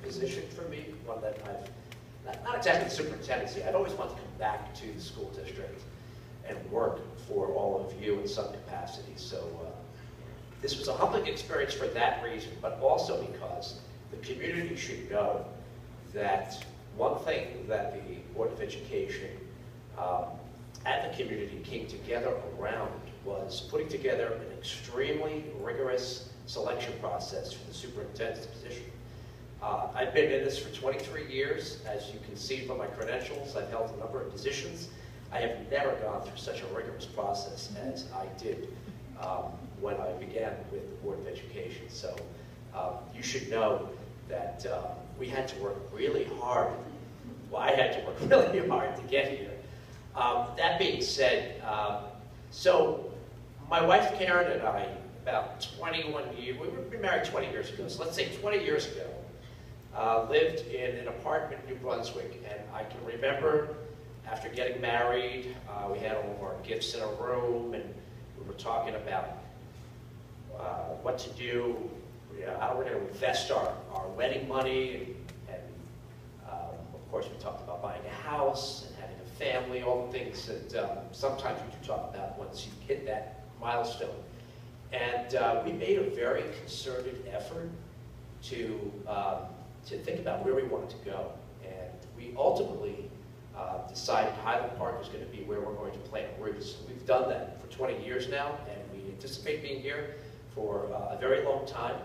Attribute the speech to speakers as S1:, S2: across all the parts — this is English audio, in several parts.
S1: position for me, one that I've, not exactly the superintendency, I've always wanted to come back to the school district and work for all of you in some capacity. So this was a humbling experience for that reason, but also because the community should know that one thing that the Board of Education and the community came together around was putting together an extremely rigorous selection process for the superintendent's position. I've been in this for 23 years. As you can see from my credentials, I've held a number of positions. I have never gone through such a rigorous process as I did when I began with the Board of Education. So you should know that we had to work really hard. Well, I had to work really hard to get here. That being said, so my wife Karen and I, about 21 years, we were married 20 years ago, so let's say 20 years ago, lived in an apartment in New Brunswick, and I can remember after getting married, we had all of our gifts in a room, and we were talking about what to do, how we're going to invest our wedding money, and of course we talked about buying a house and having a family, all the things that sometimes we do talk about once you hit that milestone. And we made a very concerted effort to think about where we wanted to go. And we ultimately decided Highland Park was going to be where we're going to plant roots. We've done that for 20 years now, and we anticipate being here for a very long time.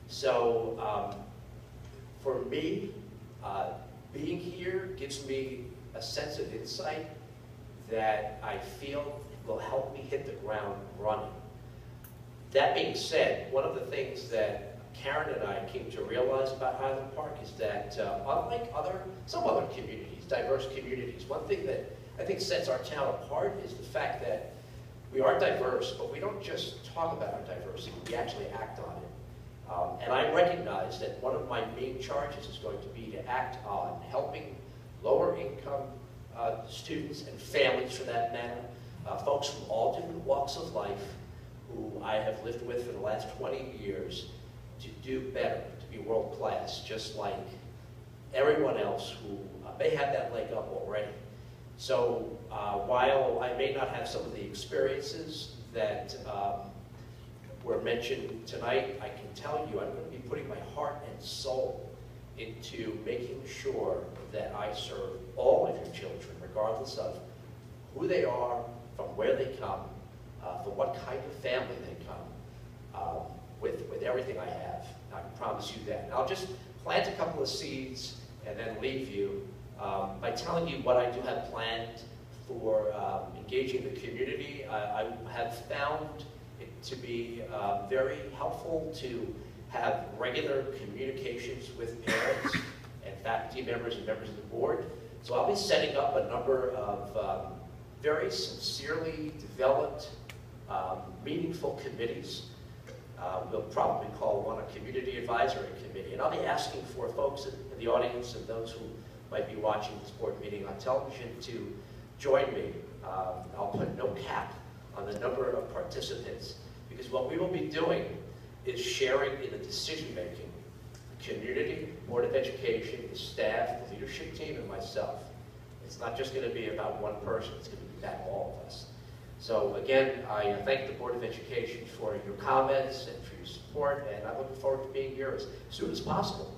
S1: So for me, being here gives me a sense of insight that I feel will help me hit the ground running. That being said, one of the things that Karen and I came to realize about Highland Park is that unlike some other communities, diverse communities, one thing that I think sets our town apart is the fact that we are diverse, but we don't just talk about our diversity, we actually act on it. And I recognize that one of my main charges is going to be to act on helping lower income students and families for that matter, folks from all different walks of life who I have lived with for the last 20 years to do better, to be world class, just like everyone else who may have that leg up already. So while I may not have some of the experiences that were mentioned tonight, I can tell you I'm going to be putting my heart and soul into making sure that I serve all of your children, regardless of who they are, from where they come, for what kind of family they come, with everything I have. I can promise you that. And I'll just plant a couple of seeds and then leave you by telling you what I do have planned for engaging the community. I have found it to be very helpful to have regular communications with parents and faculty members and members of the board. So I'll be setting up a number of very sincerely developed, meaningful committees. We'll probably call one a community advisory committee. And I'll be asking for folks in the audience and those who might be watching this board meeting on television to join me. I'll put no cap on the number of participants, because what we will be doing is sharing in the decision-making. The community, Board of Education, the staff, the leadership team, and myself. It's not just going to be about one person, it's going to be about all of us. So again, I thank the Board of Education for your comments and for your support, and I'm looking forward to being here as soon as possible.